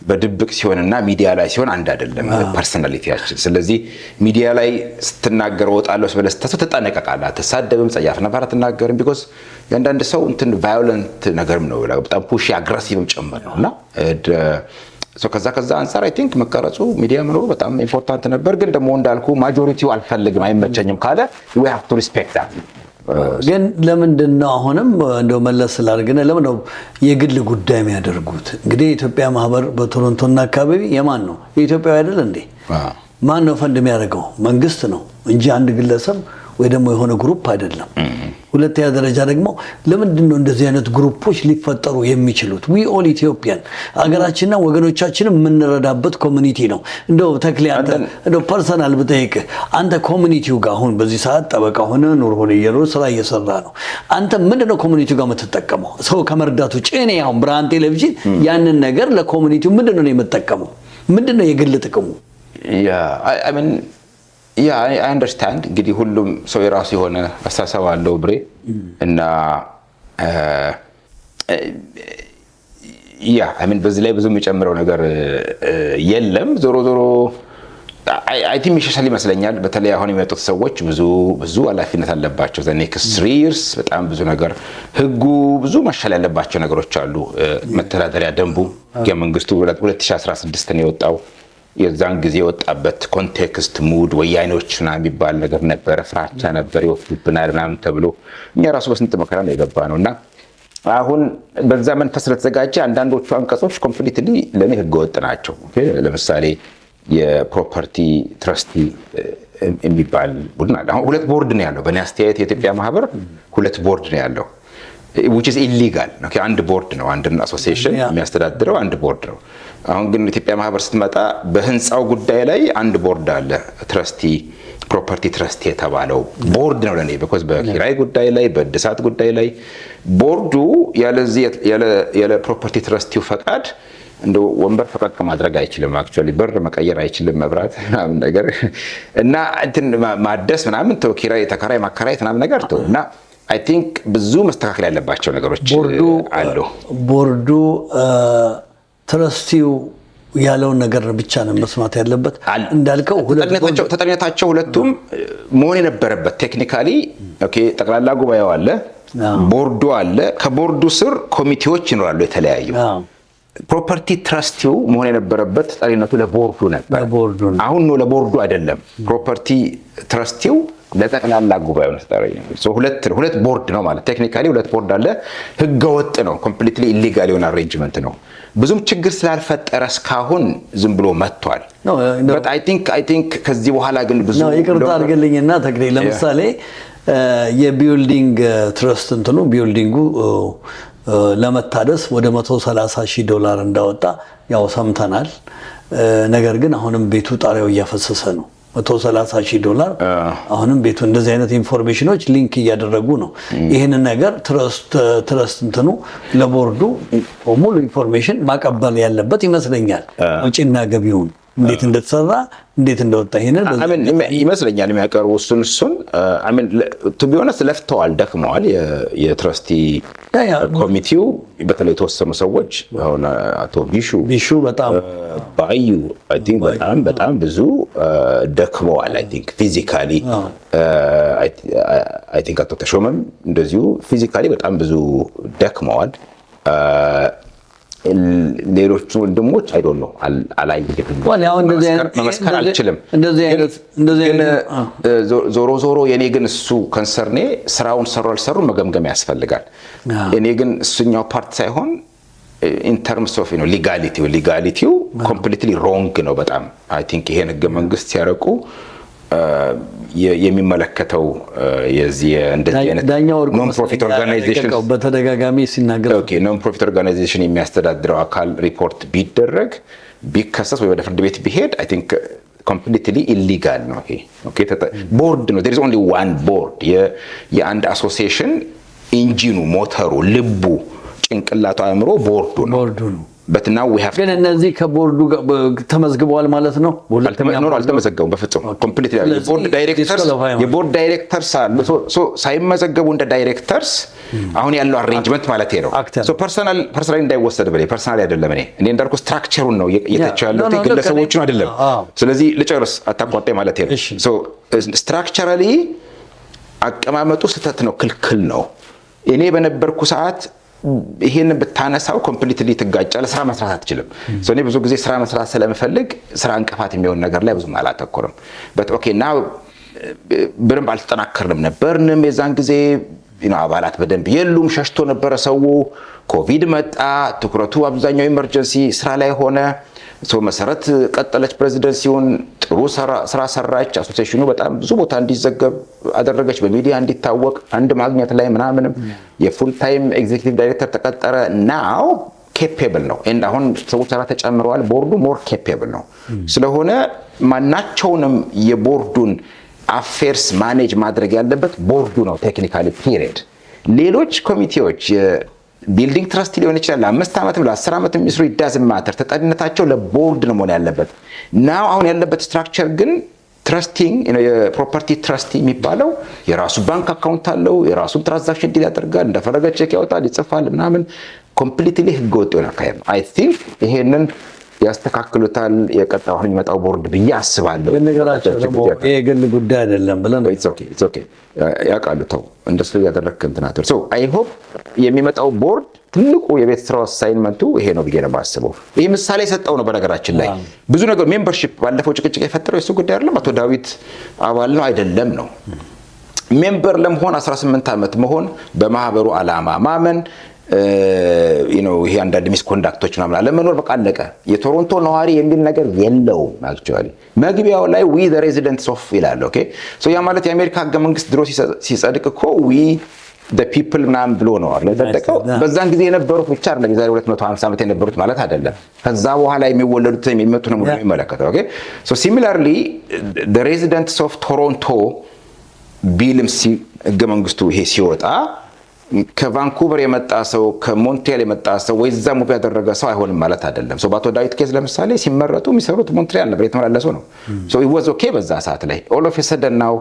በድብቅ ሲሆንና ሚዲያ ላይ ሲሆን አንድ አይደለም ፐርሰናሊቲያችን። ስለዚህ ሚዲያ ላይ ስትናገር እወጣለሁ ብለህ ስታስብ ትጠነቀቃለህ። አትሳደብም፣ ጸያፍ ነገር አትናገርም። ቢኮዝ የአንዳንድ ሰው ቫዮለንት ነገርም ነው፣ በጣም ፑሽ አግሬሲቭም ጭምር ነው እና ከዛ አንጻር አይ ቲንክ መቀረጹ ሚዲያ መኖሩ በጣም ኢምፖርታንት ነበር። ግን ደግሞ እንዳልኩ ማጆሪቲው አልፈልግም አይመቸኝም ካለ we have to respect that። ግን ለምንድን ነው አሁንም እንደው መለስ ስላደረግን ለምን ነው የግል ጉዳይ የሚያደርጉት? እንግዲህ የኢትዮጵያ ማህበር በቶሮንቶና አካባቢ የማን ነው? የኢትዮጵያዊ አይደል እንዴ? ማን ነው ፈንድ የሚያደርገው? መንግስት ነው እንጂ አንድ ግለሰብ ወይ ደግሞ የሆነ ግሩፕ አይደለም። ሁለተኛ ደረጃ ደግሞ ለምንድን ነው እንደዚህ አይነት ግሩፖች ሊፈጠሩ የሚችሉት? ዊ ኦል ኢትዮጵያን ሀገራችንና ወገኖቻችንን የምንረዳበት ኮሚኒቲ ነው። እንደው ተክሌ አንተ እንደው ፐርሰናል ብጠይቅህ አንተ ኮሚኒቲው ጋር አሁን በዚህ ሰዓት ጠበቃ ሆነ ኑር ሆነ እየኖር ስራ እየሰራ ነው። አንተ ምንድነው ኮሚኒቲው ጋር የምትጠቀመው? ሰው ከመርዳቱ ጭኔ አሁን ብርሃን ቴሌቪዥን ያንን ነገር ለኮሚኒቲው ምንድነው የምትጠቀመው? ምንድነው የግል ጥቅሙ? አይ አንደርስታንድ። እንግዲህ ሁሉም ሰው የራሱ የሆነ አስተሳሰብ አለው ብሬ እና በዚህ ላይ ብዙ የሚጨምረው ነገር የለም። ዞሮ አይ ቲንክ የሚሻሻል ይመስለኛል። በተለይ አሁን የሚመጡት ሰዎች ብዙ ኃላፊነት አለባቸው። ዘ ኔክስት 3 years በጣም ብዙ ነገር ህጉ ብዙ መሻል ያለባቸው ነገሮች አሉ። መተዳደሪያ ደንቡ የመንግስቱ 2016 ነው የወጣው። የዛን ጊዜ የወጣበት ኮንቴክስት ሙድ ወያኔዎች ምናምን የሚባል ነገር ነበረ፣ ፍራቻ ነበር፣ ይወስዱብናል ምናምን ተብሎ እኛ ራሱ በስንት መከራ ነው የገባ ነው እና አሁን በዛ መንፈስ ስለተዘጋጀ አንዳንዶቹ አንቀጾች ኮምፕሊትሊ ለእኔ ህገወጥ ናቸው። ለምሳሌ የፕሮፐርቲ ትረስቲ የሚባል ቡድን አለ። አሁን 2 ቦርድ ነው ያለው። በእኔ አስተያየት የኢትዮጵያ ማህበር 2 ቦርድ ነው ያለው which is illegal። አንድ ቦርድ ነው፣ አንድ አሶሲዬሽን የሚያስተዳድረው አንድ ቦርድ ነው። አሁን ግን ኢትዮጵያ ማህበር ስትመጣ በህንፃው ጉዳይ ላይ አንድ ቦርድ አለ፣ ትረስቲ ፕሮፐርቲ ትረስቲ የተባለው ቦርድ ነው ለኔ። because በኪራይ ጉዳይ ላይ በእድሳት ጉዳይ ላይ ቦርዱ ያለ ፕሮፐርቲ ትረስቲው ፈቃድ እንደው ወንበር ፈቀቅ ማድረግ አይችልም፣ አክቹአሊ በር መቀየር አይችልም፣ መብራት ምናምን ነገር እና እንትን ማደስ ምናምን ተው፣ ኪራይ ተከራይ ማከራየት ምናምን ነገር ተው እና አይ ቲንክ ብዙ መስተካከል ያለባቸው ነገሮች አሉ። ቦርዱ ትረስቲው ያለውን ነገር ብቻ ነው መስማት ያለበት። እንዳልከው ተጠሪነታቸው ሁለቱም መሆን የነበረበት ቴክኒካሊ ጠቅላላ ጉባኤው አለ፣ ቦርዱ አለ፣ ከቦርዱ ስር ኮሚቴዎች ይኖራሉ የተለያዩ። ፕሮፐርቲ ትረስቲው መሆን የነበረበት ተጠሪነቱ ለቦርዱ ነበር። አሁን ነው ለቦርዱ አይደለም። ፕሮፐርቲ ትረስቲው ለጠቅላላ ጉባኤው ነው ተጠሪ ነው። ሁለት ቦርድ ነው ማለት ቴክኒካሊ 2 ቦርድ አለ። ህገወጥ ነው፣ ኮምፕሊትሊ ኢሊጋል የሆነ አሬንጅመንት ነው። ብዙም ችግር ስላልፈጠረ እስካሁን ዝም ብሎ መጥቷል። but I think ከዚህ በኋላ ግን ብዙ ይቅርታ አድርግልኝና ተክሌ ለምሳሌ የቢልዲንግ ትረስት እንትኑ ቢልዲንጉ ለመታደስ ወደ $130,000 እንዳወጣ ያው ሰምተናል። ነገር ግን አሁንም ቤቱ ጣሪያው እያፈሰሰ ነው። $130,000 አሁንም ቤቱ እንደዚህ አይነት ኢንፎርሜሽኖች ሊንክ እያደረጉ ነው። ይሄንን ነገር ትረስት እንትኑ ለቦርዱ ሙሉ ኢንፎርሜሽን ማቀበል ያለበት ይመስለኛል። ወጪና ገቢውን እንዴት እንደተሰራ እንዴት እንደወጣ ይሄንን ይመስለኛል የሚያቀርቡ እሱን ቱ ቢ ኦነስት ለፍተዋል፣ ደክመዋል። የትረስቲ ኮሚቴው በተለይ የተወሰኑ ሰዎች አሁን አቶ ቢሹ በጣም ባዩ አይ ቲንክ በጣም ብዙ ደክመዋል። አይ ቲንክ ፊዚካሊ አይ ቲንክ አቶ ተሾመም እንደዚሁ ፊዚካሊ በጣም ብዙ ደክመዋል። ሌሎቹ ወንድሞች አይ ዶንት ኖ አላየሁም፣ መመስከር አልችልም። ዞሮ የኔ ግን እሱ ኮንሰርኔ ስራውን ሰሩ አልሰሩ መገምገም ያስፈልጋል። እኔ ግን እሱኛው ፓርት ሳይሆን ኢን ተርምስ ኦፍ ሊጋሊቲው ኮምፕሊትሊ ሮንግ ነው በጣም። አይ ቲንክ ይሄን ህገ መንግስት ሲያረቁ የሚመለከተው የዚህ እንደዚህ አይነት ኖን ፕሮፊት ኦርጋናይዜሽን በተደጋጋሚ ሲናገር ኖን ፕሮፊት ኦርጋናይዜሽን የሚያስተዳድረው አካል ሪፖርት ቢደረግ ቢከሰስ ወይ ወደ ፍርድ ቤት ቢሄድ አይ ቲንክ ኮምፕሊትሊ ኢሊጋል ነው። ይሄ ኦኬ ቦርድ ነው። there is only one board የአንድ አሶሲዬሽን ኢንጂኑ ሞተሩ ልቡ ጭንቅላቱ አእምሮ ቦርዱ ነው። but now we have ግን እነዚህ ከቦርዱ ተመዝግበዋል ማለት ነው። አልተመዘገቡም በፍጹም ኮምፕሊትሊ የቦርድ ዳይሬክተርስ አሉ። ሶ ሳይመዘገቡ እንደ ዳይሬክተርስ አሁን ያለው አሬንጅመንት ማለት ነው። ሶ ፐርሰናሊ እንዳይወሰድ በላይ ፐርሰናሊ አይደለም። እኔ እንዳልኩ ስትራክቸሩን ነው እየተቻለው ግለሰቦቹን አይደለም። ስለዚህ ልጨርስ አታቋርጠኝ ማለት ነው። ሶ ስትራክቸራሊ አቀማመጡ ስህተት ነው፣ ክልክል ነው። እኔ በነበርኩ ሰዓት ይሄን ብታነሳው ኮምፕሊትሊ ትጋጫለህ። ስራ መስራት አትችልም። እኔ ብዙ ጊዜ ስራ መስራት ስለምፈልግ ስራ እንቅፋት የሚሆን ነገር ላይ ብዙም አላተኮርም። በት ኦኬ ናው በደንብ አልተጠናከርንም ነበርንም። የዛን ጊዜ አባላት በደንብ የሉም፣ ሸሽቶ ነበረ ሰው። ኮቪድ መጣ፣ ትኩረቱ አብዛኛው ኢመርጀንሲ ስራ ላይ ሆነ። መሰረት ቀጠለች ፕሬዚደንሲውን፣ ጥሩ ስራ ሰራች። አሶሲዬሽኑ በጣም ብዙ ቦታ እንዲዘገብ አደረገች፣ በሚዲያ እንዲታወቅ፣ አንድ ማግኘት ላይ ምናምንም የፉል ታይም ኤግዚኪዩቲቭ ዳይሬክተር ተቀጠረ። ናው ኬፔብል ነው። አሁን ሰዎች ሰራ ተጨምረዋል። ቦርዱ ሞር ኬፔብል ነው። ስለሆነ ማናቸውንም የቦርዱን አፌርስ ማኔጅ ማድረግ ያለበት ቦርዱ ነው ቴክኒካሊ ፒሪየድ። ሌሎች ኮሚቴዎች ቢልዲንግ ትረስት ሊሆን ይችላል፣ 5 ዓመት ብሎ 10 ዓመት የሚስሩ ዳዝንት ማተር፣ ተጠሪነታቸው ለቦርድ ነው መሆን ያለበት። ናው አሁን ያለበት ስትራክቸር ግን ትረስቲንግ የፕሮፐርቲ ትረስቲ የሚባለው የራሱ ባንክ አካውንት አለው፣ የራሱን ትራንዛክሽን ዲል ያደርጋል፣ እንደፈለገ ቼክ ያወጣል፣ ይጽፋል ምናምን። ኮምፕሊትሊ ህገወጥ የሆነ አካሄድ ነው። አይ ቲንክ ይሄንን ያስተካክሉታል የቀጣው አሁን የሚመጣው ቦርድ ብዬ አስባለሁ። ነገራቸው ደግሞ ይሄ ግል ጉዳይ አይደለም ብለን ኢትስ ኦኬ ያውቃሉ። ተው እንደሱ ያደረክ እንትናተር ሶ አይ ሆፕ የሚመጣው ቦርድ ትልቁ የቤት ስራው አሳይንመንቱ ይሄ ነው ብዬ ነው የማስበው። ይሄ ምሳሌ ሰጠው ነው። በነገራችን ላይ ብዙ ነገር ሜምበርሺፕ ባለፈው ጭቅጭቅ የፈጠረው የሱ ጉዳይ አይደለም። አቶ ዳዊት አባል ነው አይደለም ነው። ሜምበር ለመሆን 18 ዓመት መሆን፣ በማህበሩ ዓላማ ማመን ይሄ አንዳንድ ሚስኮንዳክቶች ምናምን አለመኖር በቃ አለቀ። የቶሮንቶ ነዋሪ የሚል ነገር የለውም። አክቹዋሊ መግቢያው ላይ ዊ ዘ ሬዚደንትስ ኦፍ ይላል። ኦኬ ሶ ያ ማለት የአሜሪካ ህገ መንግስት ድሮ ሲጸድቅ እኮ ዊ ዘ ፒፕል ምናምን ብሎ ነው አይደል? በዛን ጊዜ የነበሩት ብቻ አይደለም፣ የዛሬ 250 ዓመት የነበሩት ማለት አይደለም። ከዛ በኋላ የሚወለዱት የሚመጡ ነው የሚመለከተው። ኦኬ ሶ ሲሚላርሊ ዘ ሬዚደንትስ ኦፍ ቶሮንቶ ቢልም ህገ መንግስቱ ይሄ ሲወጣ ከቫንኩቨር የመጣ ሰው ከሞንትሪያል የመጣ ሰው ወይ እዛ ሙቭ ያደረገ ሰው አይሆንም ማለት አይደለም። ሶ በአቶ ዳዊት ኬዝ ለምሳሌ ሲመረጡ የሚሰሩት ሞንትሪያል ነበር፣ የተመላለሱ ነው። ሶ ኢት ዋዝ ኦኬ በዛ ሰዓት ላይ። ኦል ኦፍ ሰደናው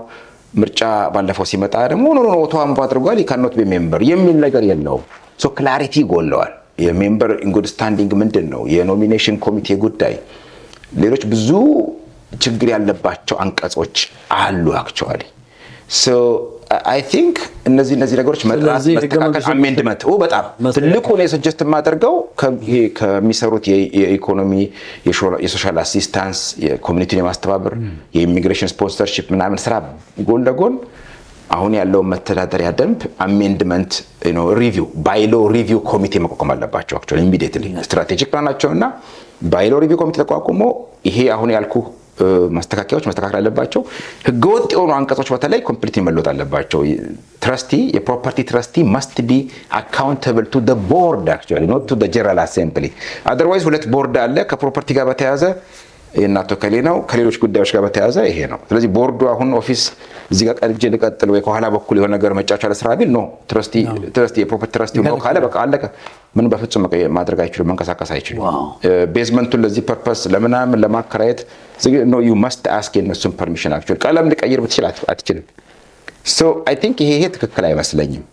ምርጫ ባለፈው ሲመጣ ደግሞ ኖ ኦቶ አምባ አድርጓል ይካኖት ሜምበር የሚል ነገር የለውም። ሶ ክላሪቲ ጎለዋል። የሜምበር ኢን ጉድ ስታንዲንግ ምንድን ነው፣ የኖሚኔሽን ኮሚቴ ጉዳይ፣ ሌሎች ብዙ ችግር ያለባቸው አንቀጾች አሉ አክቹዋሊ። ሶ አይ ቲንክ እነዚህ ነገሮች መስተካከል አሜንድመንት በጣም ትልቁ ነው ሰጀስት የማደርገው ከሚሰሩት የኢኮኖሚ የሶሻል አሲስታንስ የኮሚኒቲን የማስተባበር የኢሚግሬሽን ስፖንሰርሺፕ ምናምን ስራ ጎን ለጎን አሁን ያለው መተዳደሪያ ደንብ አሜንድመንት ሪቪው ባይሎ ሪቪው ኮሚቴ መቋቋም አለባቸው። አክቹዋሊ ኢሚዲየትሊ ስትራቴጂክ ፕላናቸውና ባይሎ ሪቪው ኮሚቴ ተቋቁሞ ይሄ አሁን ያልኩ ማስተካከያዎች መስተካከል አለባቸው። ህገወጥ የሆኑ አንቀጾች በተለይ ኮምፕሊት መለወጥ አለባቸው። ትረስቲ የፕሮፐርቲ ትረስቲ must be accountable to the board actually not to the general assembly otherwise ሁለት ቦርድ አለ። ከፕሮፐርቲ ጋር በተያያዘ የእናቶ ከሌ ነው፣ ከሌሎች ጉዳዮች ጋር በተያያዘ ይሄ ነው። ስለዚህ ቦርዱ አሁን ኦፊስ እዚህ ጋር ቀልጄ ልቀጥል ወይ ከኋላ በኩል የሆነ ነገር መጫቻለ ስራ ቢል ነው ትረስቲ የፕሮፐርቲ ትረስቲ ነው ካለ በቃ አለቀ። ምን በፍጹም ማድረግ አይችልም፣ መንቀሳቀስ አይችልም። ቤዝመንቱን ለዚህ ፐርፐስ ለምናምን ለማከራየት ነው you must ask የነሱን ፐርሚሽን actually ቀለም ልቀይር ብትችል አትችልም። so I think ይሄ ትክክል አይመስለኝም።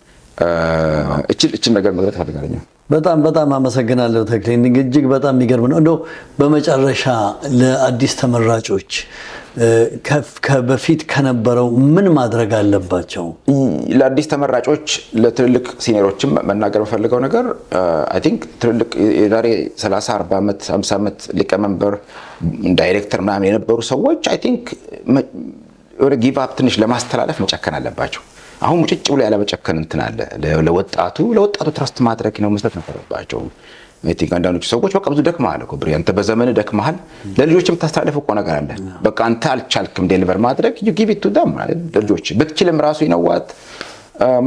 እቺ ነገር መግለጽ ፈልጋለሁ። በጣም አመሰግናለሁ ተክሌ፣ እጅግ በጣም የሚገርም ነው። እንደው በመጨረሻ ለአዲስ ተመራጮች ከበፊት ከነበረው ምን ማድረግ አለባቸው? ለአዲስ ተመራጮች ለትልልቅ ሲኒየሮችም መናገር የምፈልገው ነገር አይ ቲንክ ትልልቅ የዛሬ 30 40 ዓመት 50 ዓመት ሊቀመንበር ዳይሬክተር ምናምን የነበሩ ሰዎች አይ ቲንክ ወደ ጊቭ አፕ ትንሽ ለማስተላለፍ መጨከን አለባቸው። አሁን ሙጭጭ ብሎ ያለ መጨከን እንትን አለ። ለወጣቱ ትረስት ማድረግ ነው መስጠት ነበረባቸው። አይ ቲንክ አንዳንዶቹ ሰዎች በቃ ብዙ ደክመሃል እኮ ብሬ አንተ በዘመን ደክመሃል ለልጆች የምታስተላልፈው እኮ ነገር አለ በቃ አንተ አልቻልክም ዴሊቨር ማድረግ you give it to them ማለት ልጆች ብትችልም ራሱ ይነዋት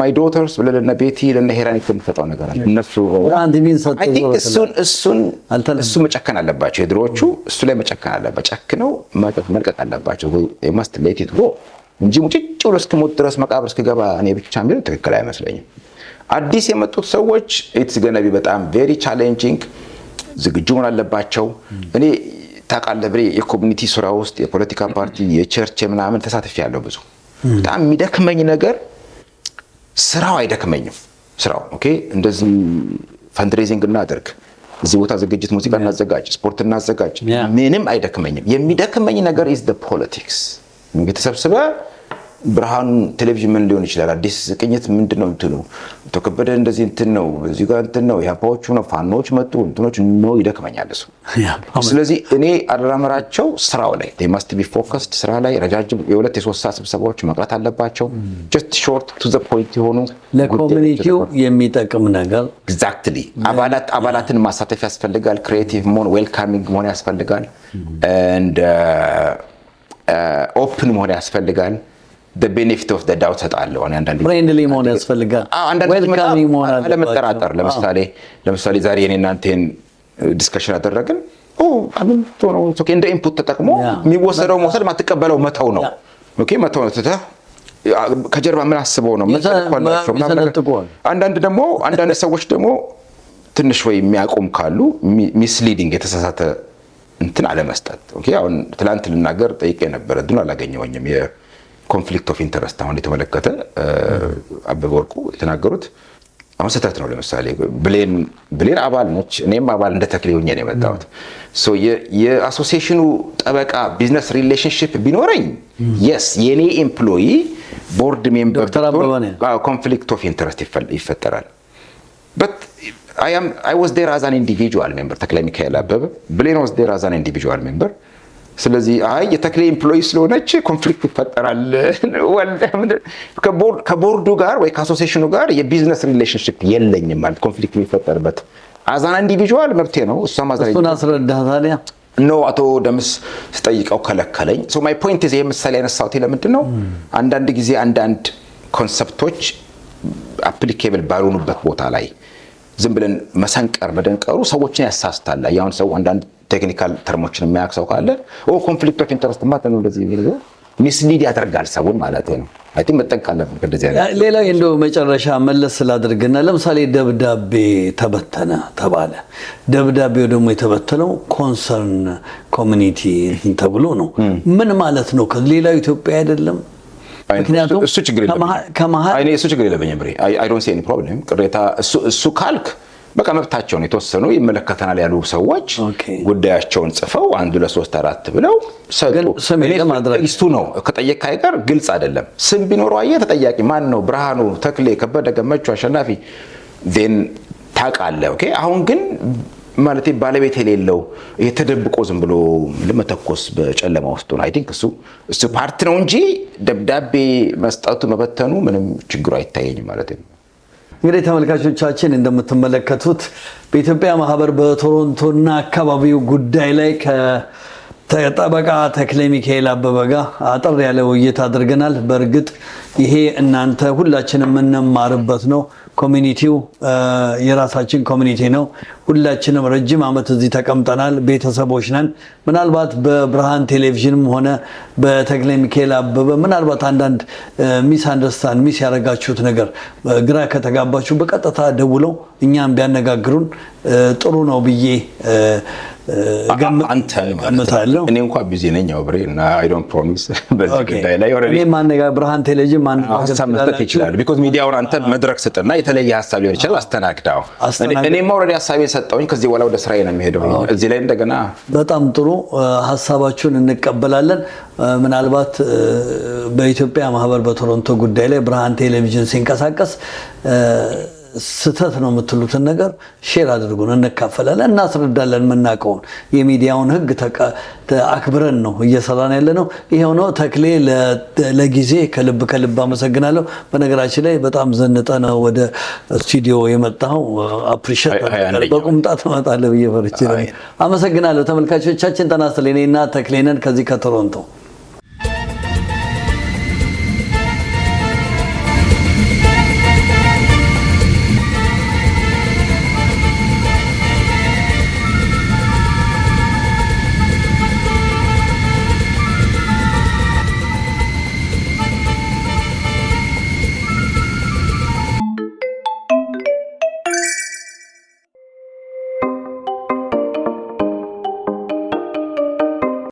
my daughters ለነ ቤቲ ለነ ሄራን የምትፈጣው ነገር አለ እነሱ አንድ ቢን ሰጥቶ አይ ቲንክ እሱ መጨከን አለባቸው የድሮዎቹ እሱ ላይ መጨከን አለባቸው ጨክነው መልቀቅ አለባቸው they must let it go እንጂ ሙጭጭ ብሎ እስከሞት ድረስ መቃብር እስከገባ እኔ ብቻ የሚለው ትክክል አይመስለኝም አዲስ የመጡት ሰዎች it's going to be በጣም very challenging ዝግጁ መሆን አለባቸው እኔ ታውቃለህ ብሬ የኮሚኒቲ ስራ ውስጥ የፖለቲካ ፓርቲ የቸርች ምናምን ተሳትፌያለሁ ብዙ በጣም የሚደክመኝ ነገር ስራው አይደክመኝም ስራው ኦኬ እንደዚህ ፈንድሬዚንግ እናደርግ እዚህ ቦታ ዝግጅት ሙዚቃ እናዘጋጅ ስፖርት እናዘጋጅ ምንም አይደክመኝም የሚደክመኝ ነገር is the politics ተሰብስበ ብርሃን ቴሌቪዥን ምን ሊሆን ይችላል አዲስ ቅኝት ምንድነው እንትኑ ተከበደ እንደዚህ እንትን ነው እዚህ ጋር እንትን ነው ያፓዎቹ ነው ፋኖች መጡ እንትኖች ነው ይደክመኛል እሱ ስለዚህ እኔ አራመራቸው ስራው ላይ they must be focused ስራ ላይ ረጃጅም የሁለት የሶስት ሰዓት ስብሰባዎች መቅረት አለባቸው just short to the point የሆኑ ለኮሚኒቲው የሚጠቅም ነገር exactly አባላትን ማሳተፍ ያስፈልጋል ክሪኤቲቭ መሆን ዌልካሚንግ መሆን ያስፈልጋል and open መሆን ያስፈልጋል the benefit of the doubt ተጣለው እኔ አንዳንዴ ፍሬንድሊ መሆን ያስፈልጋል ዌልካሚንግ መሆን አለበት ለመጠራጠር ለምሳሌ ዛሬ እኔ እናንተን ዲስከሽን አደረግን አምን ቶሎ ኦኬ እንደ ኢንፑት ተጠቅሞ የሚወሰደው መውሰድ ማትቀበለው መተው ነው ኦኬ መተው ነው ተታ ከጀርባ ምን አስበው ነው አንዳንድ ሰዎች ደግሞ ትንሽ ወይ የሚያቆም ካሉ ሚስሊዲንግ የተሳሳተ እንትን አለመስጠት ኦኬ አሁን ትላንት ልናገር ጠይቄ ነበር ድን አላገኘውኝም የኮንፍሊክት ኦፍ ኢንተረስት አሁን የተመለከተ አበበ ወርቁ የተናገሩት አሁን ሰታት ነው ለምሳሌ ብሌን አባል ነች እኔም አባል እንደ ተክሌ ሆኜ ነው የመጣሁት ሶ የአሶሲዬሽኑ ጠበቃ ቢዝነስ ሪሌሽንሺፕ ቢኖረኝ yes የኔ ኤምፕሎይ ቦርድ ሜምበር ኮንፍሊክት ኦፍ ኢንተረስት ይፈጠራል but I was there as an individual member ተክለ ሚካኤል አበበ ብሌን was there as an individual member ስለዚህ የተክለ ኤምፕሎይ ስለሆነች ኮንፍሊክት ይፈጠራል ከቦርዱ ጋር ወይ ከአሶሲዬሽኑ ጋር የቢዝነስ ሪሌሽንሺፕ የለኝም ማለት ኮንፍሊክት የሚፈጠርበት as an individual መብቴ ነው እሷም እሱን አስረዳታለያ ነው አቶ ደምስ ስጠይቀው ከለከለኝ so my point is የምሳሌ ያነሳሁት ለምንድን ነው አንዳንድ ጊዜ አንዳንድ ኮንሰፕቶች አፕሊኬብል ባልሆኑበት ቦታ ላይ ዝም ብለን መሰንቀር መደንቀሩ ሰዎችን ያሳስታል ያውን ሰው አንዳንድ ቴክኒካል ተርሞችን የሚያክሰው ካለ ኮንፍሊክት ኦፍ ኢንተረስት ማለት ነው እንደዚህ ነው ሚስሊድ ያደርጋል ሰውን ማለት ነው አይ ቲንክ መጠንቀቅ እንደዚህ አይነት ሌላው እንደው መጨረሻ መለስ ስላደርግና ለምሳሌ ደብዳቤ ተበተነ ተባለ ደብዳቤው ደግሞ የተበተነው ኮንሰርን ኮሚኒቲ ተብሎ ነው ምን ማለት ነው ከሌላው ኢትዮጵያ አይደለም ምክንያቱም እሱ ችግር የለበኝም ብሬ I don't see any problem ቅሬታ እሱ ካልክ በቃ መብታቸው ነው የተወሰኑ ይመለከተናል ያሉ ሰዎች ጉዳያቸውን ጽፈው 1 2 3 4 ብለው ሰጡ እሱ ነው ከጠየቀ አይቀር ግልጽ አይደለም ስም ቢኖረው ተጠያቂ ማን ነው ብርሃኑ ተክሌ ከበደ ገመቹ አሸናፊ then ታቃለ ኦኬ አሁን ግን ማለት ባለቤት የሌለው የተደብቆ ዝም ብሎ ለመተኮስ በጨለማ ውስጥ ነው አይ ቲንክ እሱ ፓርት ነው እንጂ ደብዳቤ መስጠቱ መበተኑ ምንም ችግሩ አይታየኝም ማለት ነው እንግዲህ ተመልካቾቻችን እንደምትመለከቱት በኢትዮጵያ ማህበር በቶሮንቶና አካባቢው ጉዳይ ላይ ከጠበቃ ተክለ ሚካኤል አበበ ጋር አጠር ያለ ውይይት አድርገናል በእርግጥ ይሄ እናንተ ሁላችንም እንማርበት ነው ኮሚኒቲው የራሳችን ኮሚኒቲ ነው ሁላችንም ረጅም አመት እዚህ ተቀምጠናል ቤተሰቦች ነን ምናልባት በብርሃን ቴሌቪዥንም ሆነ በተክለ ሚካኤል አበበ ምናልባት አንዳንድ ሚስ አንደርስታንድ ሚስ ያረጋችሁት ነገር ግራ ከተጋባችሁ በቀጥታ ደውለው እኛም ቢያነጋግሩን ጥሩ ነው ብዬ ገምታለሁ እኔ እንኳን ቢዚ ነኝ አብሬና I don't promise በዚህ ጉዳይ ላይ ኦሬዲ እኔ ማነጋገር ብርሃን ቴሌቪዥን ማነጋገር ይችላል because ሚዲያውን አንተ መድረክ ስጥና የተለየ ሐሳብ ሊሆን ይችላል አስተናግዳው እኔም ኦሬዲ ሐሳቤ ሰጠውኝ ከዚህ በኋላ ወደ ስራዬ ነው የሚሄደው እዚህ ላይ እንደገና በጣም ጥሩ ሐሳባችሁን እንቀበላለን ምናልባት በኢትዮጵያ ማህበር በቶሮንቶ ጉዳይ ላይ ብርሃን ቴሌቪዥን ሲንቀሳቀስ ስተት ነው የምትሉትን ነገር ሼር አድርጉን፣ እንካፈላለን፣ እናስረዳለን። የምናውቀውን የሚዲያውን ህግ አክብረን ነው እየሰራን ያለ ነው። ይሄው ነው። ተክሌ ለጊዜ ከልብ አመሰግናለሁ። በነገራችን ላይ በጣም ዘንጠ ነው ወደ ስቱዲዮ የመጣው። አፕሪሼት በቁምጣ ትመጣለህ ብዬ ፈርቼ ነው። አመሰግናለሁ። ተመልካቾቻችን ጤና ይስጥልኝ። እኔና ተክሌ ነን ከዚህ ከቶሮንቶ።